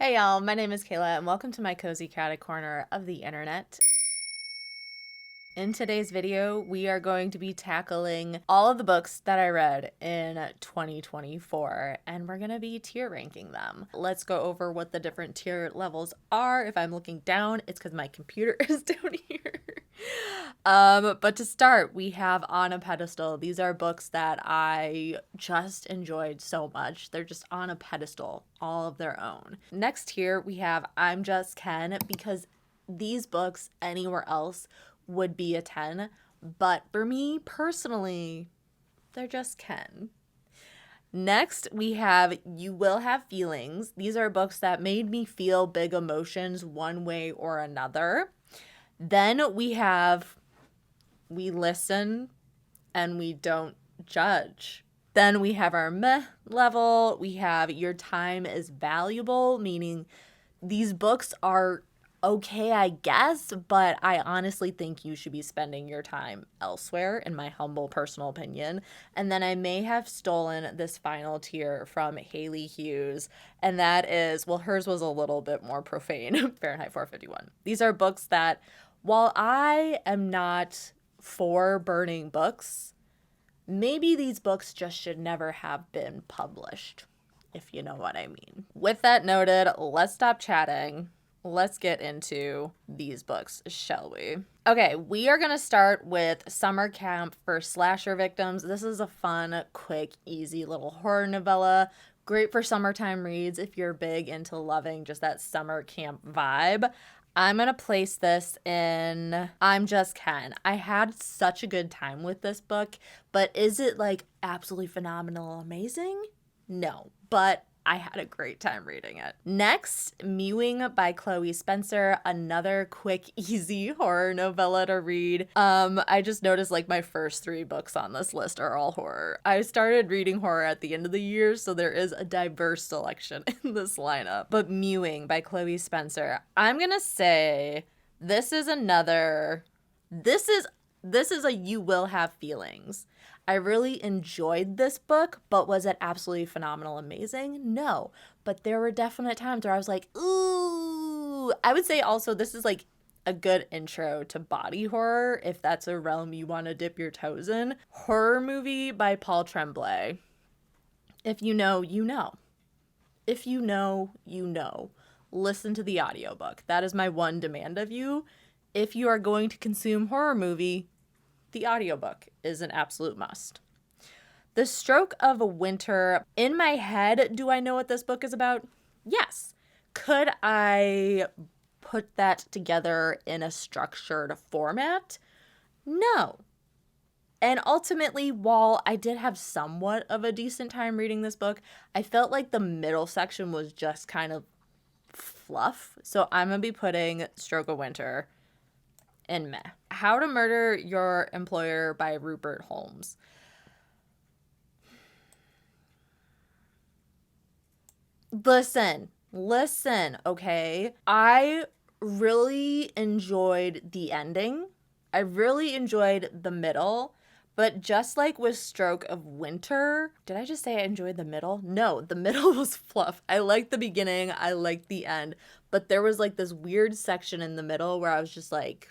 Hey y'all, my name is Kayla and welcome to my cozy catty corner of the internet. In today's video, we are going to be tackling all of the books that I read in 2024 and we're going to be tier ranking them. Let's go over what the different tier levels are. If I'm looking down, it's because my computer is down here. But to start, we have On a Pedestal. These are books that I just enjoyed so much. They're just on a pedestal, all of their own. Next here, we have I'm Just Ken, because these books anywhere else would be a 10, but for me personally, they're just Ken. Next, we have You Will Have Feelings. These are books that made me feel big emotions one way or another. Then we have We Listen and We Don't Judge. Then we have our meh level. We have Your Time is Valuable, meaning these books are okay, I guess, but I honestly think you should be spending your time elsewhere, in my humble personal opinion. And then I may have stolen this final tier from Haley Hughes, and that is, well, hers was a little bit more profane, Fahrenheit 451. These are books that, while I am not for burning books, maybe these books just should never have been published, if you know what I mean. With that noted, let's stop chatting. Let's get into these books, shall we? Okay, we are going to start with Summer Camp for Slasher Victims. This is a fun, quick, easy little horror novella. Great for summertime reads if you're big into loving just that summer camp vibe. I'm going to place this in I'm Just Ken. I had such a good time with this book, but is it like absolutely phenomenal, amazing? No, but I had a great time reading it. Next, Mewing by Chloe Spencer, another quick, easy horror novella to read. I just noticed like my first 3 books on this list are all horror. I started reading horror at the end of the year, so there is a diverse selection in this lineup. But Mewing by Chloe Spencer, I'm gonna say this is another, this is a You Will Have Feelings. I really enjoyed this book, but was it absolutely phenomenal, amazing? No. But there were definite times where I was like, ooh. I would say also this is like a good intro to body horror, if that's a realm you want to dip your toes in. Horror Movie by Paul Tremblay. If you know, you know. If you know, you know. Listen to the audiobook. That is my one demand of you. If you are going to consume horror movie, the audiobook is an absolute must. The Stroke of Winter. In my head, do I know what this book is about? Yes. Could I put that together in a structured format? No. And ultimately, while I did have somewhat of a decent time reading this book, I felt like the middle section was just kind of fluff. So I'm going to be putting Stroke of Winter in meh. How to Murder Your Employer by Rupert Holmes. Listen, okay? I really enjoyed the ending. I really enjoyed the middle. But just like with Stroke of Winter, did I just say I enjoyed the middle? No, the middle was fluff. I liked the beginning. I liked the end. But there was like this weird section in the middle where I was just like,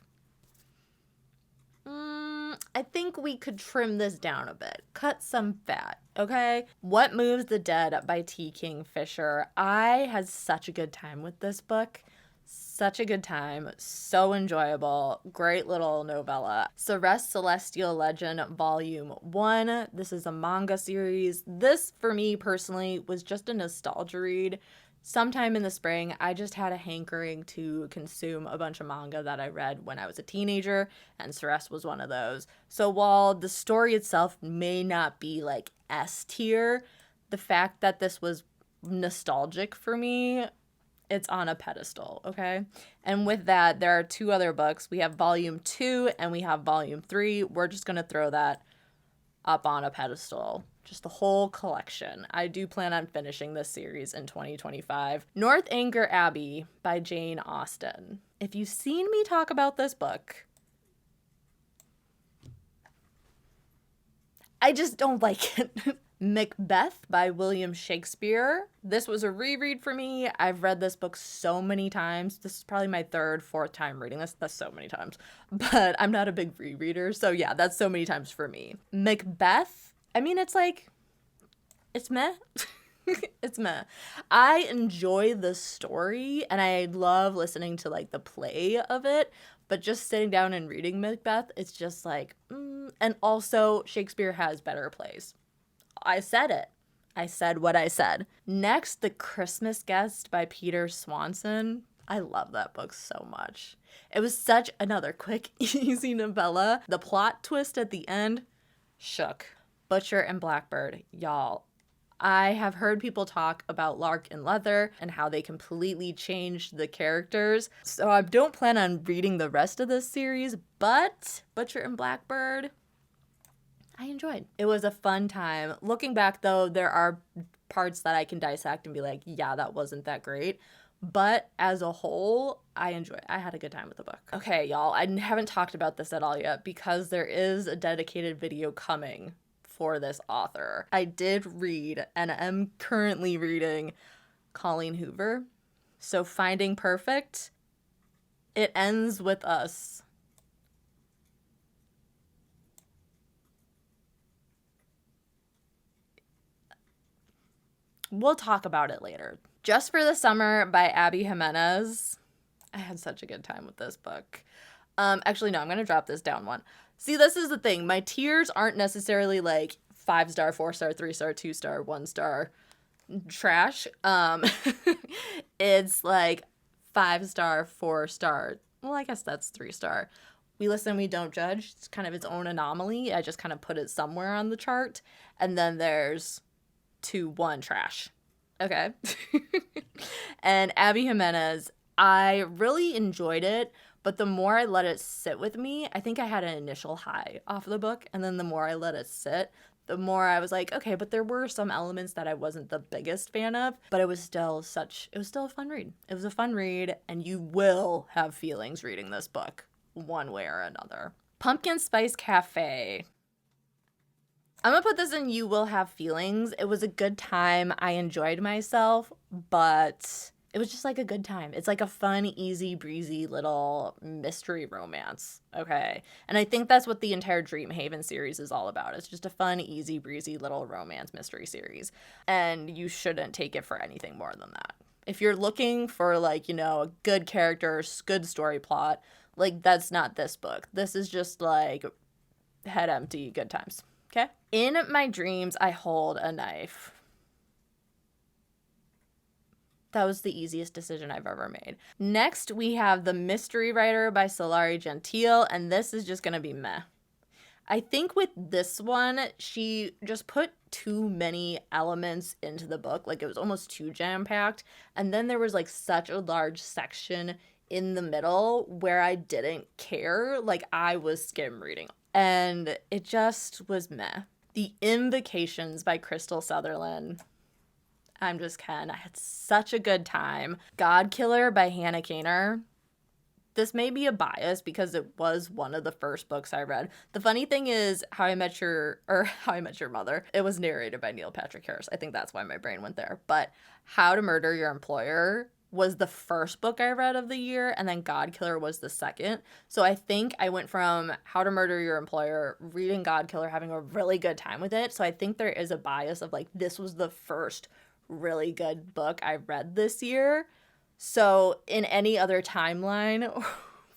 I think we could trim this down a bit. Cut some fat, okay? What Moves the Dead by T. Kingfisher. I had such a good time with this book. Such a good time. So enjoyable. Great little novella. Celeste Celestial Legend Volume 1. This is a manga series. This, for me personally, was just a nostalgia read. Sometime in the spring, I just had a hankering to consume a bunch of manga that I read when I was a teenager, and Celeste was one of those. So while the story itself may not be like S tier, the fact that this was nostalgic for me, it's on a pedestal, okay? And with that, there are 2 other books. We have Volume 2 and we have Volume 3. We're just going to throw that up on a pedestal. Just the whole collection. I do plan on finishing this series in 2025. Northanger Abbey by Jane Austen. If you've seen me talk about this book, I just don't like it. Macbeth by William Shakespeare. This was a reread for me. I've read this book so many times. This is probably my third, fourth time reading this. That's so many times. But I'm not a big rereader, so yeah, that's so many times for me. Macbeth, I mean, it's like, it's meh. It's meh. I enjoy the story, and I love listening to, like, the play of it, but just sitting down and reading Macbeth, it's just like, And also, Shakespeare has better plays. I said it. I said what I said. Next, The Christmas Guest by Peter Swanson. I love that book so much. It was such another quick, easy novella. The plot twist at the end, shook. Butcher and Blackbird, y'all. I have heard people talk about Lark and Leather and how they completely changed the characters. So I don't plan on reading the rest of this series, but Butcher and Blackbird, I enjoyed. It was a fun time. Looking back, though, there are parts that I can dissect and be like, yeah, that wasn't that great. But as a whole, I enjoyed it. I had a good time with the book. Okay, y'all, I haven't talked about this at all yet because there is a dedicated video coming for this author. I did read and am currently reading Colleen Hoover. So Finding Perfect, it ends with us. We'll talk about it later. Just for the Summer by Abby Jimenez. I had such a good time with this book. Actually, no, I'm going to drop this down one. See, this is the thing. My tiers aren't necessarily like 5-star, 4-star, 3-star, 2-star, 1-star trash. It's like 5-star, 4-star. Well, I guess that's 3-star. We Listen, We Don't Judge. It's kind of its own anomaly. I just kind of put it somewhere on the chart. And then there's 2-1 trash. Okay. And Abby Jimenez, I really enjoyed it, but the more I let it sit with me, I think I had an initial high off the book, and then the more I let it sit, the more I was like, okay, but there were some elements that I wasn't the biggest fan of, but it was still a fun read. It was a fun read, and you will have feelings reading this book, one way or another. Pumpkin Spice Cafe. I'm gonna put this in You Will Have Feelings. It was a good time. I enjoyed myself, but it was just like a good time. It's like a fun, easy, breezy little mystery romance, okay? And I think that's what the entire Dreamhaven series is all about. It's just a fun, easy, breezy little romance mystery series. And you shouldn't take it for anything more than that. If you're looking for, like, you know, a good character, good story plot, like, that's not this book. This is just like head empty, good times. Okay. In My Dreams, I Hold a Knife. That was the easiest decision I've ever made. Next, we have The Mystery Writer by Solari Gentile, and this is just going to be meh. I think with this one, she just put too many elements into the book. Like, it was almost too jam-packed. And then there was, like, such a large section in the middle where I didn't care. Like, I was skim reading. And it just was meh. The Invocations by Crystal Sutherland. I'm just Ken. I had such a good time. God Killer by Hannah Kaner. This may be a bias because it was one of the first books I read. The funny thing is How I Met Your Mother. It was narrated by Neil Patrick Harris. I think that's why my brain went there. But How to Murder Your Employer was the first book I read of the year, and then God Killer was the second. So I think I went from How to Murder Your Employer, reading God Killer, having a really good time with it. So I think there is a bias of like, this was the first really good book I read this year. So in any other timeline,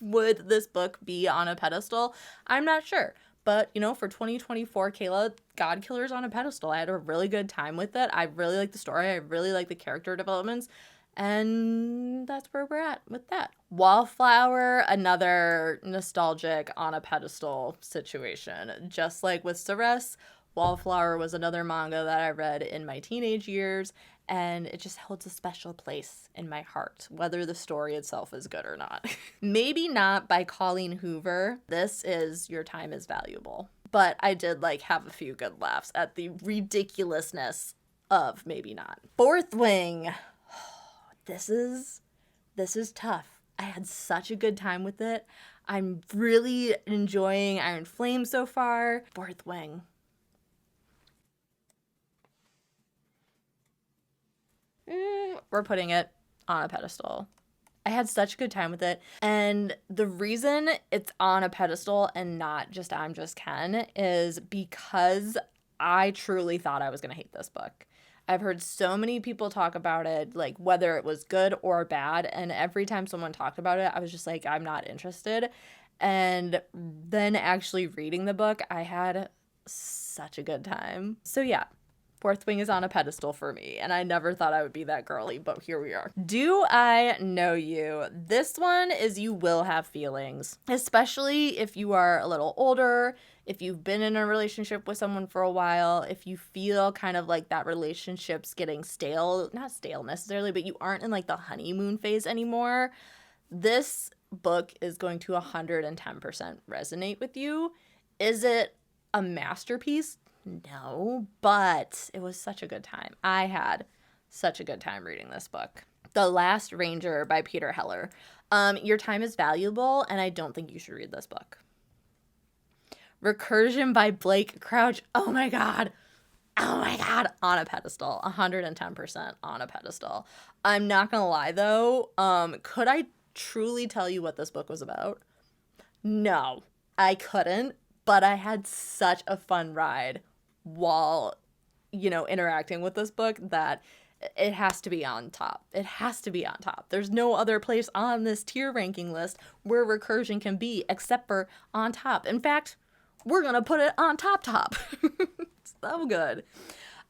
would this book be on a pedestal? I'm not sure. But, you know, for 2024, Kayla, God Killer's on a pedestal. I had a really good time with it. I really like the story. I really like the character developments. And that's where we're at with that. Wallflower, another nostalgic on a pedestal situation. Just like with Ceres, Wallflower was another manga that I read in my teenage years, and it just holds a special place in my heart, whether the story itself is good or not. Maybe Not by Colleen Hoover. This is Your Time is Valuable. But I did like have a few good laughs at the ridiculousness of Maybe Not. Fourth Wing. This is tough. I had such a good time with it. I'm really enjoying Iron Flame so far. Fourth Wing. we're putting it on a pedestal. I had such a good time with it. And the reason it's on a pedestal and not just I'm Just Ken is because I truly thought I was going to hate this book. I've heard so many people talk about it, like whether it was good or bad. And every time someone talked about it, I was just like, I'm not interested. And then actually reading the book, I had such a good time. So yeah. Fourth Wing is on a pedestal for me, and I never thought I would be that girly, but here we are. Do I Know You? This one is You Will Have Feelings, especially if you are a little older, if you've been in a relationship with someone for a while, if you feel kind of like that relationship's getting stale, not stale necessarily, but you aren't in like the honeymoon phase anymore. This book is going to 110% resonate with you. Is it a masterpiece? No, but it was such a good time. I had such a good time reading this book. The Last Ranger by Peter Heller. Your time is valuable, and I don't think you should read this book. Recursion by Blake Crouch. Oh my god. On a pedestal. 110% on a pedestal. I'm not gonna lie though. Could I truly tell you what this book was about? No, I couldn't, but I had such a fun ride while, interacting with this book that it has to be on top. It has to be on top. There's no other place on this tier ranking list where Recursion can be except for on top. In fact, we're going to put it on top. So good.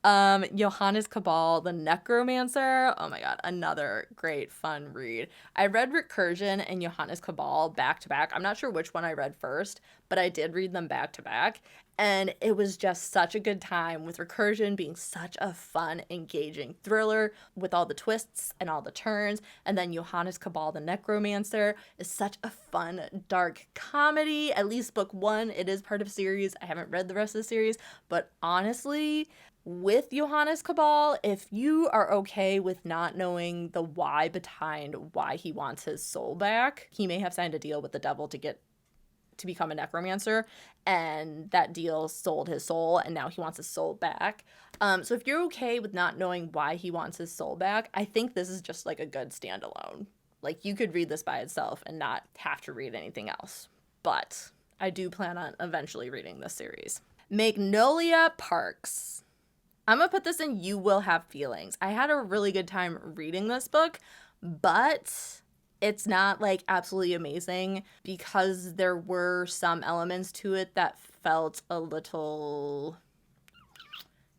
Johannes Cabal, The Necromancer. Oh my god, another great fun read. I read Recursion and Johannes Cabal back to back. I'm not sure which one I read first, but I did read them back to back. And it was just such a good time, with Recursion being such a fun, engaging thriller with all the twists and all the turns. And then Johannes Cabal, The Necromancer is such a fun, dark comedy. At least book one, it is part of series. I haven't read the rest of the series, but honestly, with Johannes Cabal, if you are okay with not knowing the why behind why he wants his soul back, he may have signed a deal with the devil to become a necromancer, and that deal sold his soul, and now he wants his soul back. So if you're okay with not knowing why he wants his soul back, I think this is just like a good standalone. Like, you could read this by itself and not have to read anything else. But I do plan on eventually reading this series. Magnolia Parks. I'm going to put this in You Will Have Feelings. I had a really good time reading this book, but it's not like absolutely amazing because there were some elements to it that felt a little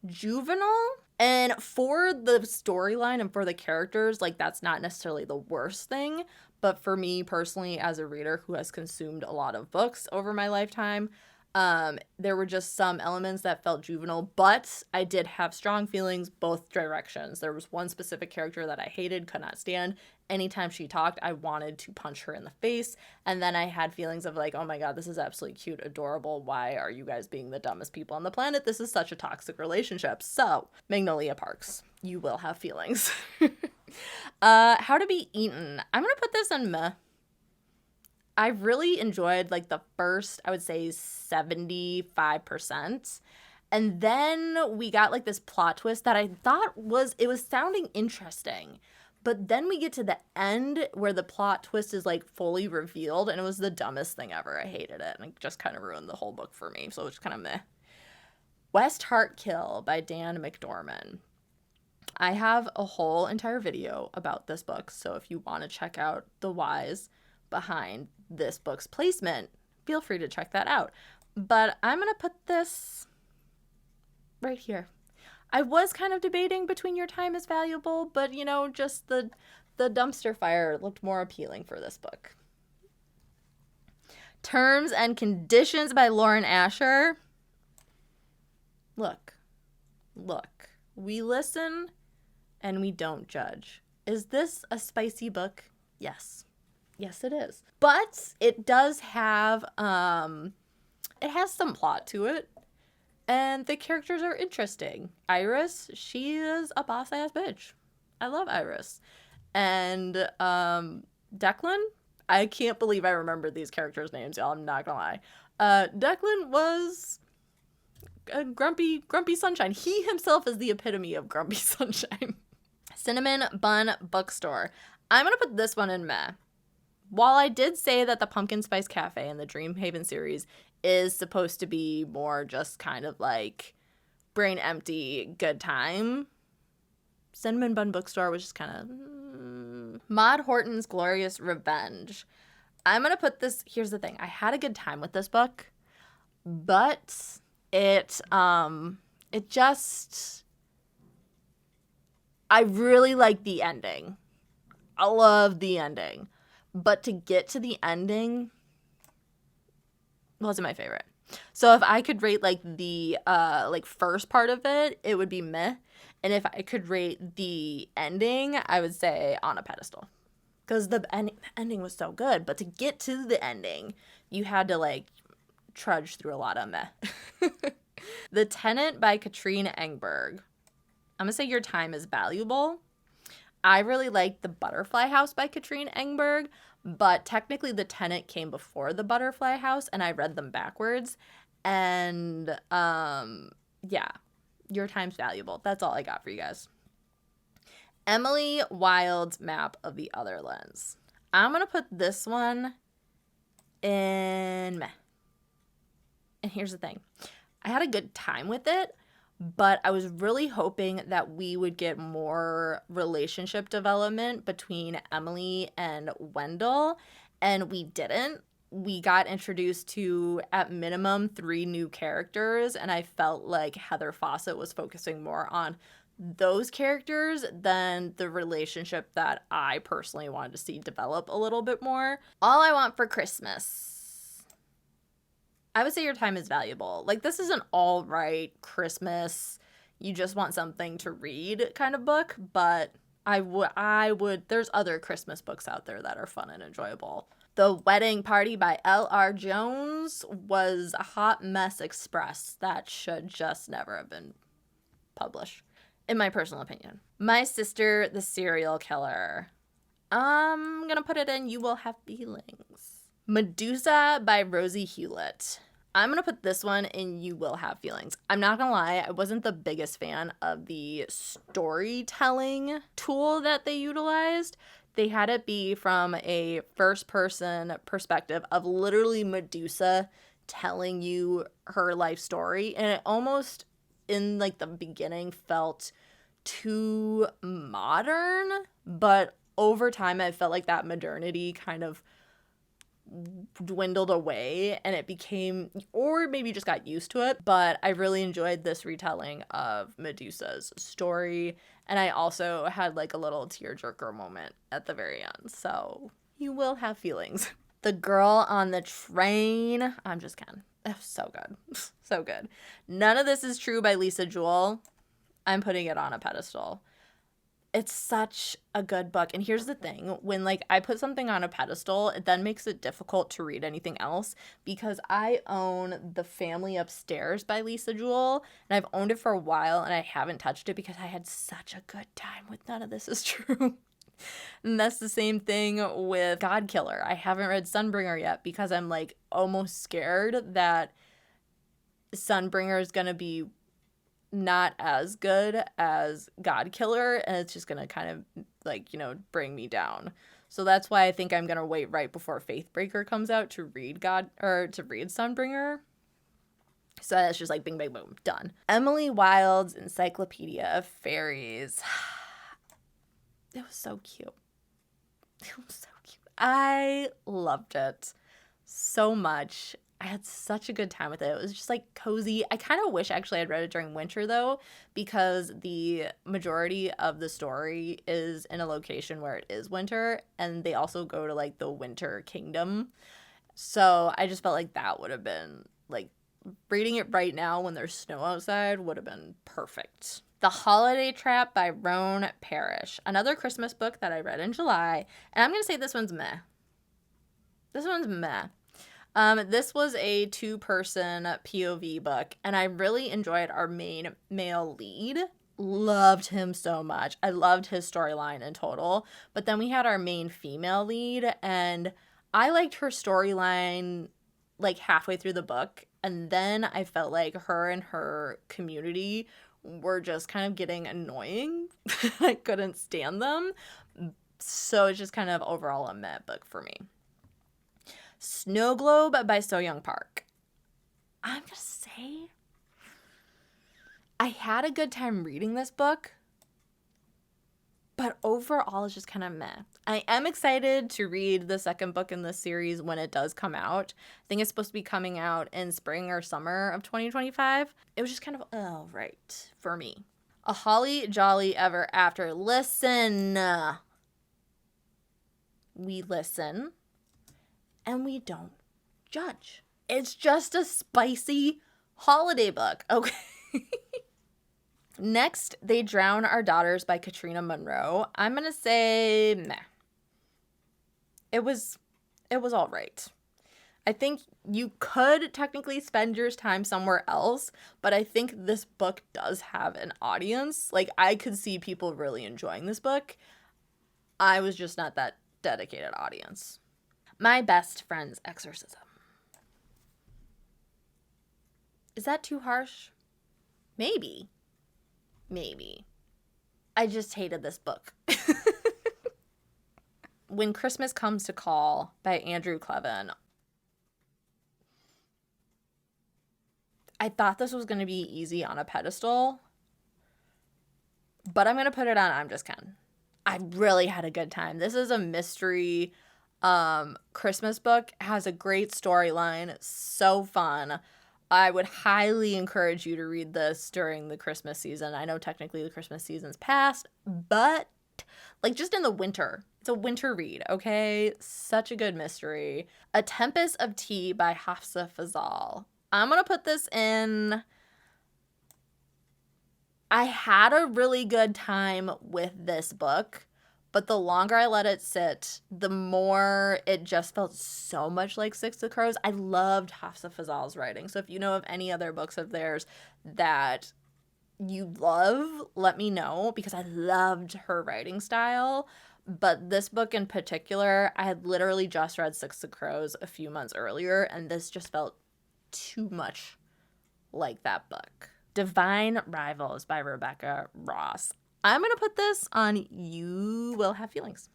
juvenile. And for the storyline and for the characters, like, that's not necessarily the worst thing. But for me personally, as a reader who has consumed a lot of books over my lifetime, there were just some elements that felt juvenile, but I did have strong feelings both directions. There was one specific character that I hated, could not stand. Anytime she talked, I wanted to punch her in the face. And then I had feelings of like, oh my god, this is absolutely cute, adorable. Why are you guys being the dumbest people on the planet? This is such a toxic relationship. So, Magnolia Parks, You Will Have Feelings. How to Be Eaten. I'm gonna put this in meh. I really enjoyed like the first, I would say 75%. And then we got like this plot twist that I thought was sounding interesting. But then we get to the end where the plot twist is like fully revealed, and it was the dumbest thing ever. I hated it, and it just kind of ruined the whole book for me. So it's kind of meh. West Heartkill by Dan McDorman. I have a whole entire video about this book, so if you want to check out the whys behind this book's placement, feel free to check that out. But I'm going to put this right here. I was kind of debating between Your Time is Valuable, but, just the dumpster fire looked more appealing for this book. Terms and Conditions by Lauren Asher. Look. We listen and we don't judge. Is this a spicy book? Yes. Yes, it is. But it does have, it has some plot to it. And the characters are interesting. Iris, she is a boss-ass bitch. I love Iris. And Declan, I can't believe I remember these characters' names, y'all. I'm not gonna lie. Declan was a grumpy sunshine. He himself is the epitome of grumpy sunshine. Cinnamon Bun Bookstore. I'm going to put this one in meh. While I did say that the Pumpkin Spice Cafe in the Dreamhaven series is supposed to be more just kind of like brain empty, good time, Cinnamon Bun Bookstore was just kind of Maud Horton's Glorious Revenge. I'm going to put this, here's the thing. I had a good time with this book, but it just, I really like the ending. I love the ending. But to get to the ending wasn't my favorite. So if I could rate like the first part of it, it would be meh. And if I could rate the ending, I would say on a pedestal. Because the ending was so good. But to get to the ending, you had to like trudge through a lot of meh. The Tenant by Katrine Engberg. I'm going to say your time is valuable. I really liked The Butterfly House by Katrine Engberg, but technically The Tenant came before The Butterfly House, and I read them backwards. And, yeah, your time's valuable. That's all I got for you guys. Emily Wilde's Map of the Otherlands. I'm going to put this one in meh. And here's the thing. I had a good time with it, but I was really hoping that we would get more relationship development between Emily and Wendell, and we didn't. We got introduced to, at minimum, 3 new characters, and I felt like Heather Fawcett was focusing more on those characters than the relationship that I personally wanted to see develop a little bit more. All I Want for Christmas. I would say your time is valuable. Like, this is an all right Christmas, you just want something to read kind of book, but I would, there's other Christmas books out there that are fun and enjoyable. The Wedding Party by L.R. Jones was a hot mess express that should just never have been published, in my personal opinion. My Sister, the Serial Killer. I'm gonna put it in You Will Have Feelings. Medusa by Rosie Hewlett. I'm going to put this one in You Will Have Feelings. I'm not going to lie, I wasn't the biggest fan of the storytelling tool that they utilized. They had it be from a first-person perspective of literally Medusa telling you her life story. And it almost, in like the beginning, felt too modern. But over time, I felt like that modernity kind of dwindled away and it became, or maybe just got used to it, but I really enjoyed this retelling of Medusa's story, and I also had like a little tearjerker moment at the very end, so You Will Have Feelings. The Girl on the Train. I'm just kidding. Oh, so good. So good. None of This Is True by Lisa Jewell. I'm putting it on a pedestal. It's such a good book. And here's the thing. When, like, I put something on a pedestal, it then makes it difficult to read anything else because I own The Family Upstairs by Lisa Jewell, and I've owned it for a while, and I haven't touched it because I had such a good time with None of This Is True. And that's the same thing with God Killer. I haven't read Sunbringer yet because I'm, like, almost scared that Sunbringer is going to be not as good as God Killer, and it's just gonna kind of like, you know, bring me down. So that's why I think I'm gonna wait right before Faithbreaker comes out to read Sunbringer. So that's just like bing bang boom, done. Emily Wilde's Encyclopedia of Fairies. It was so cute. It was so cute. I loved it so much. I had such a good time with it. It was just like cozy. I kind of wish actually I'd read it during winter though, because the majority of the story is in a location where it is winter, and they also go to like the Winter Kingdom. So I just felt like that would have been like, reading it right now when there's snow outside would have been perfect. The Holiday Trap by Roan Parrish. Another Christmas book that I read in July. And I'm going to say this one's meh. This one's meh. This was a 2-person POV book, and I really enjoyed our main male lead. Loved him so much. I loved his storyline in total. But then we had our main female lead, and I liked her storyline like halfway through the book. And then I felt like her and her community were just kind of getting annoying. I couldn't stand them. So it's just kind of overall a meh book for me. Snow Globe by So Young Park. I'm going to say I had a good time reading this book, but overall it's just kind of meh. I am excited to read the second book in this series when it does come out. I think it's supposed to be coming out in spring or summer of 2025. It was just kind of, oh, right, for me. A Holly Jolly Ever After. Listen. We listen and we don't judge. It's just a spicy holiday book, okay? Next, They Drown Our Daughters by Katrina Munro. I'm going to say meh. It was all right. I think you could technically spend your time somewhere else, but I think this book does have an audience. Like, I could see people really enjoying this book. I was just not that dedicated audience. My Best Friend's Exorcism. Is that too harsh? Maybe. I just hated this book. When Christmas Comes to Call by Andrew Clevin. I thought this was going to be easy on a pedestal, but I'm going to put it on I'm Just Ken. I really had a good time. This is a mystery Christmas book. It has a great storyline. So fun. I would highly encourage you to read this during the Christmas season. I know technically the Christmas season's past, but like just in the winter. It's a winter read, okay? Such a good mystery. A Tempest of Tea by Hafsa Fazal. I'm going to put this in. I had a really good time with this book, but the longer I let it sit, the more it just felt so much like Six of Crows. I loved Hafsa Fazal's writing. So if you know of any other books of theirs that you love, let me know, because I loved her writing style. But this book in particular, I had literally just read Six of Crows a few months earlier, and this just felt too much like that book. Divine Rivals by Rebecca Ross. I'm going to put this on You Will Have Feelings.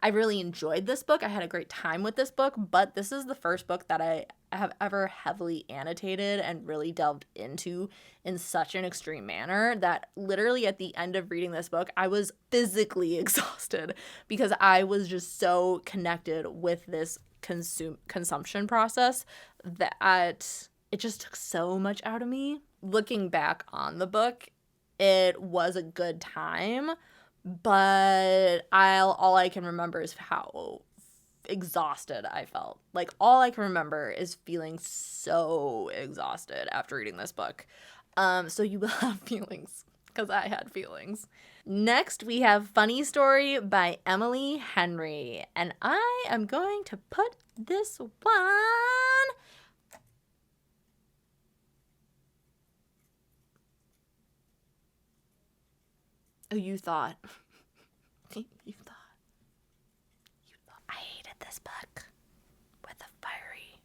I really enjoyed this book. I had a great time with this book, but this is the first book that I have ever heavily annotated and really delved into in such an extreme manner that literally at the end of reading this book, I was physically exhausted because I was just so connected with this consumption process that it just took so much out of me. Looking back on the book, it was a good time, but all I can remember is how exhausted I felt. Like, all I can remember is feeling so exhausted after reading this book. So you will have feelings, because I had feelings. Next, we have Funny Story by Emily Henry, and I am going to put this one... Oh, you thought. You thought. I hated this book with a fiery,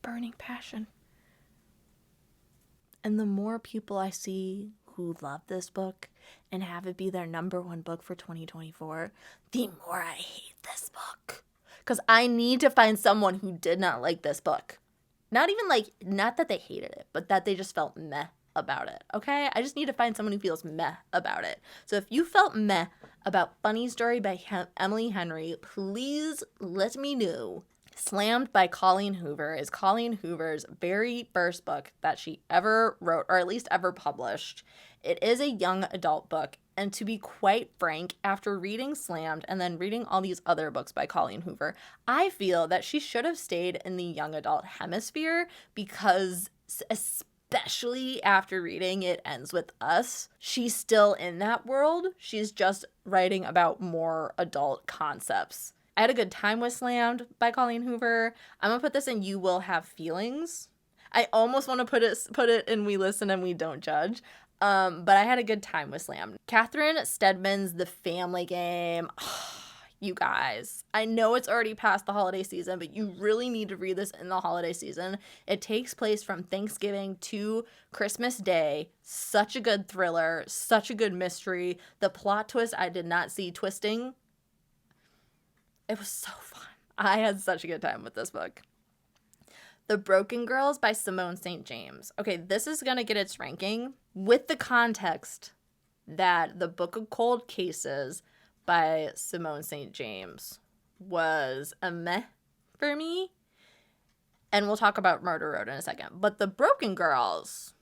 burning passion. And the more people I see who love this book and have it be their number one book for 2024, the more I hate this book. Because I need to find someone who did not like this book. Not that they hated it, but that they just felt meh about it, okay? I just need to find someone who feels meh about it. So if you felt meh about Funny Story by Emily Henry, please let me know. Slammed by Colleen Hoover is Colleen Hoover's very first book that she ever wrote, or at least ever published. It is a young adult book, and to be quite frank, after reading Slammed and then reading all these other books by Colleen Hoover, I feel that she should have stayed in the young adult hemisphere because especially after reading It Ends With Us, she's still in that world. She's just writing about more adult concepts. I had a good time with Slammed by Colleen Hoover. I'm going to put this in You Will Have Feelings. I almost want to put it in We Listen and We Don't Judge. But I had a good time with Slammed. Catherine Stedman's The Family Game. Oh, you guys. I know it's already past the holiday season, but you really need to read this in the holiday season. It takes place from Thanksgiving to Christmas Day. Such a good thriller, such a good mystery. The plot twist I did not see twisting. It was so fun. I had such a good time with this book. The Broken Girls by Simone St. James. Okay, this is going to get its ranking with the context that The Book of Cold Cases by Simone St. James was a meh for me. And we'll talk about Murder Road in a second. But The Broken Girls,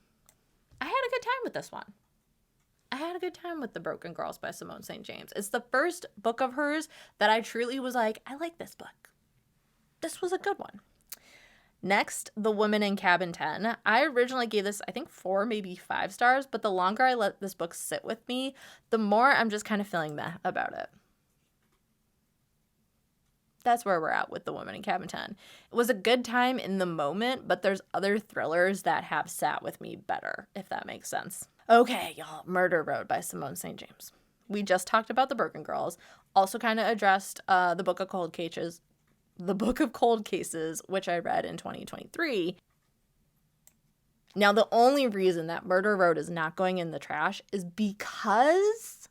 I had a good time with this one. I had a good time with The Broken Girls by Simone St. James. It's the first book of hers that I truly was like, I like this book. This was a good one. Next, The Woman in Cabin 10. I originally gave this, I think, 4, maybe 5 stars, but the longer I let this book sit with me, the more I'm just kind of feeling meh about it. That's where we're at with The Woman in Cabin 10. It was a good time in the moment, but there's other thrillers that have sat with me better, if that makes sense. Okay, y'all, Murder Road by Simone St. James. We just talked about The Broken Girls, also kind of addressed The Book of Cold Cases. The Book of Cold Cases, which I read in 2023. Now, the only reason that Murder Road is not going in the trash is because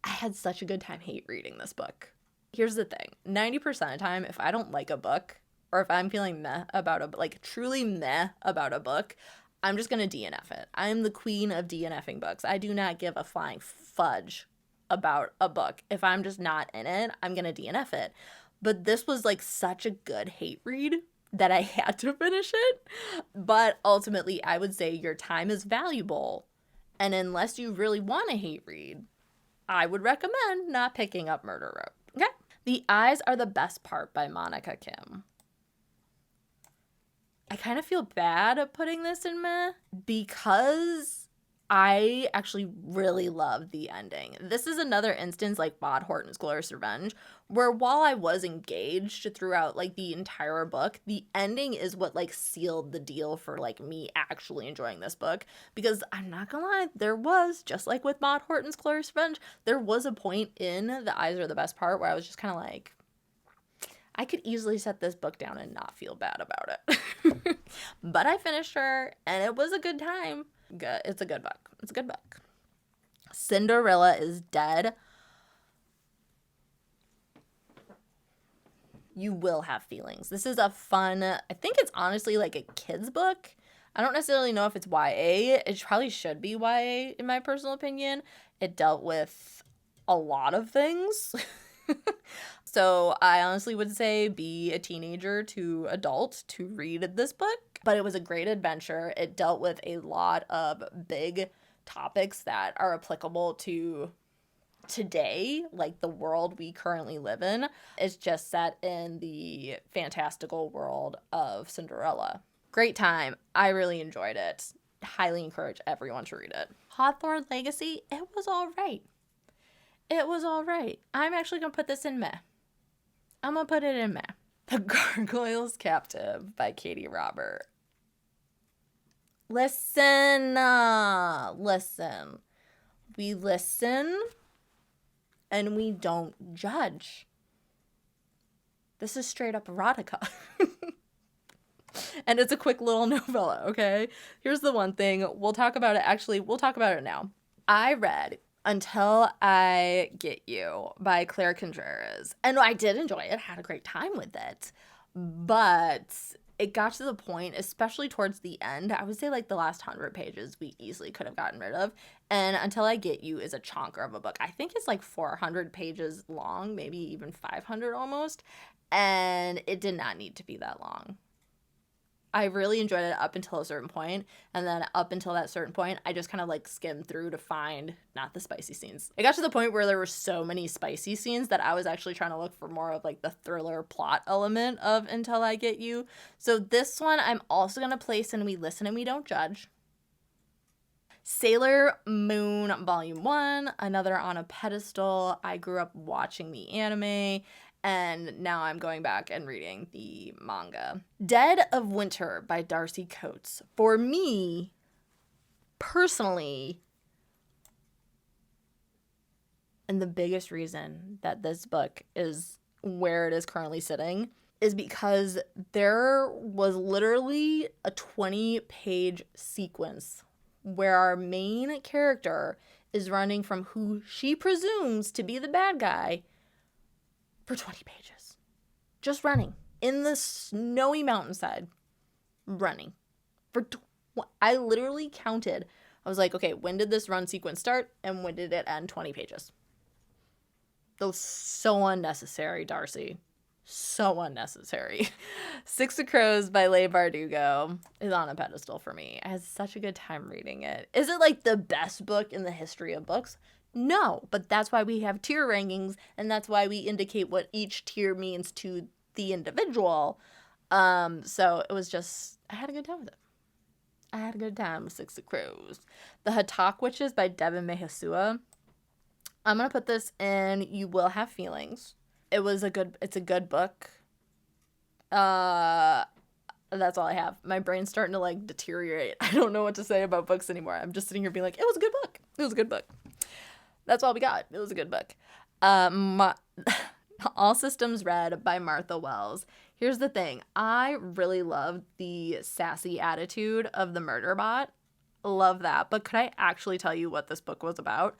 I had such a good time hate reading this book. Here's the thing. 90% of the time, if I don't like a book, or if I'm feeling meh about a, like, truly meh about a book, I'm just going to DNF it. I'm the queen of DNFing books. I do not give a flying fudge about a book. If I'm just not in it, I'm going to DNF it. But this was like such a good hate read that I had to finish it. But ultimately, I would say your time is valuable. And unless you really want to hate read, I would recommend not picking up Murder Road. Okay? The Eyes Are the Best Part by Monica Kim. I kind of feel bad at putting this in meh because I actually really love the ending. This is another instance like Maud Horton's Glorious Revenge, where while I was engaged throughout like the entire book, the ending is what like sealed the deal for like me actually enjoying this book. Because I'm not gonna lie, there was, just like with Maud Horton's Glorious Revenge, there was a point in The Eyes Are the Best Part where I was just kind of like, I could easily set this book down and not feel bad about it. But I finished her, and it was a good time. Good. It's a good book. It's a good book. Cinderella is Dead. You will have feelings. This is a fun, I think it's honestly like a kid's book. I don't necessarily know if it's YA. It probably should be YA in my personal opinion. It dealt with a lot of things. So I honestly would say be a teenager to adult to read this book. But it was a great adventure. It dealt with a lot of big topics that are applicable to today, like the world we currently live in. It's just set in the fantastical world of Cinderella. Great time. I really enjoyed it. Highly encourage everyone to read it. Hawthorne Legacy, it was all right. It was all right. I'm actually going to put this in meh. I'm going to put it in meh. The Gargoyle's Captive by Katie Robert. Listen. We listen and we don't judge. This is straight up erotica. And it's a quick little novella, okay? Here's the one thing. We'll talk about it. Actually, we'll talk about it now. I read Until I Get You by Claire Contreras. And I did enjoy it. Had a great time with it. But it got to the point, especially towards the end, I would say like the last 100 pages we easily could have gotten rid of. And Until I Get You is a chonker of a book. I think it's like 400 pages long, maybe even 500 almost. And it did not need to be that long. I really enjoyed it up until a certain point, and then up until that certain point, I just kind of like skimmed through to find not the spicy scenes. It got to the point where there were so many spicy scenes that I was actually trying to look for more of like the thriller plot element of Until I Get You. So this one I'm also going to place in We Listen and We Don't Judge. Sailor Moon Volume 1, another on a pedestal. I grew up watching the anime, and now I'm going back and reading the manga. Dead of Winter by Darcy Coates. For me, personally, And the biggest reason that this book is where it is currently sitting is because there was literally a 20-page sequence where our main character is running from who she presumes to be the bad guy for 20 pages. Just running in the snowy mountainside. Running. I literally counted. I was like, okay, when did this run sequence start and when did it end? 20 pages. That was so unnecessary, Darcy. So unnecessary. Six of Crows by Leigh Bardugo is on a pedestal for me. I had such a good time reading it. Is it like the best book in the history of books? No, but that's why we have tier rankings, and that's why we indicate what each tier means to the individual. So it was just, I had a good time with it. I had a good time with Six of Crows. The Hatak Witches by Devin Mehesua. I'm going to put this in You Will Have Feelings. It's a good book. That's all I have. My brain's starting to like deteriorate. I don't know what to say about books anymore. I'm just sitting here being like, it was a good book. It was a good book. That's all we got. It was a good book. All Systems Red by Martha Wells. Here's the thing. I really love the sassy attitude of the murder bot. Love that. But could I actually tell you what this book was about?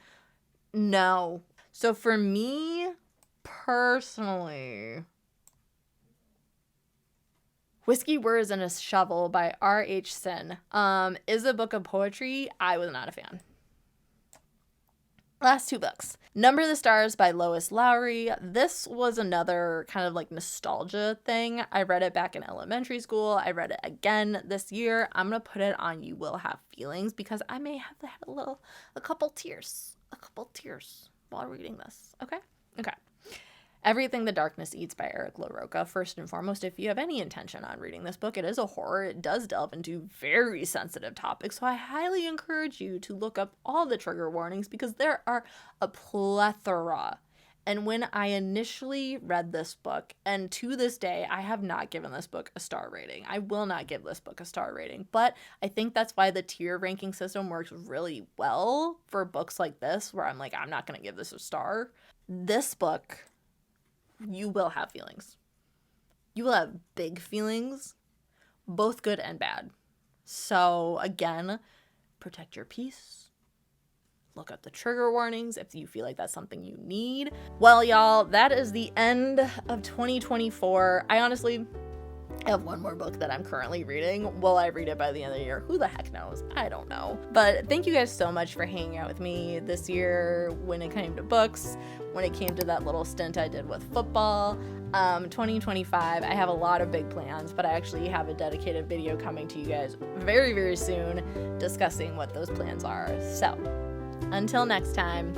No. So for me, personally, Whiskey, Words, and a Shovel by R.H. Sin is a book of poetry. I was not a fan. Last two books. Number the Stars by Lois Lowry. This was another kind of like nostalgia thing. I read it back in elementary school. I read it again this year. I'm going to put it on You Will Have Feelings because I may have had a couple tears while reading this. Okay. Everything the Darkness Eats by Eric LaRocca. First and foremost, if you have any intention on reading this book, it is a horror. It does delve into very sensitive topics, so I highly encourage you to look up all the trigger warnings because there are a plethora. And when I initially read this book, and to this day, I have not given this book a star rating. I will not give this book a star rating, but I think that's why the tier ranking system works really well for books like this, where I'm like, I'm not going to give this a star. This book, you will have feelings. You will have big feelings, both good and bad. So again, protect your peace. Look up the trigger warnings if you feel like that's something you need. Well, y'all, that is the end of 2024. I honestly have one more book that I'm currently reading. Will I read it by the end of the year? Who the heck knows? I don't know. But thank you guys so much for hanging out with me this year when it came to books, when it came to that little stint I did with football. 2025, I have a lot of big plans, but I actually have a dedicated video coming to you guys very, very soon discussing what those plans are. So, until next time.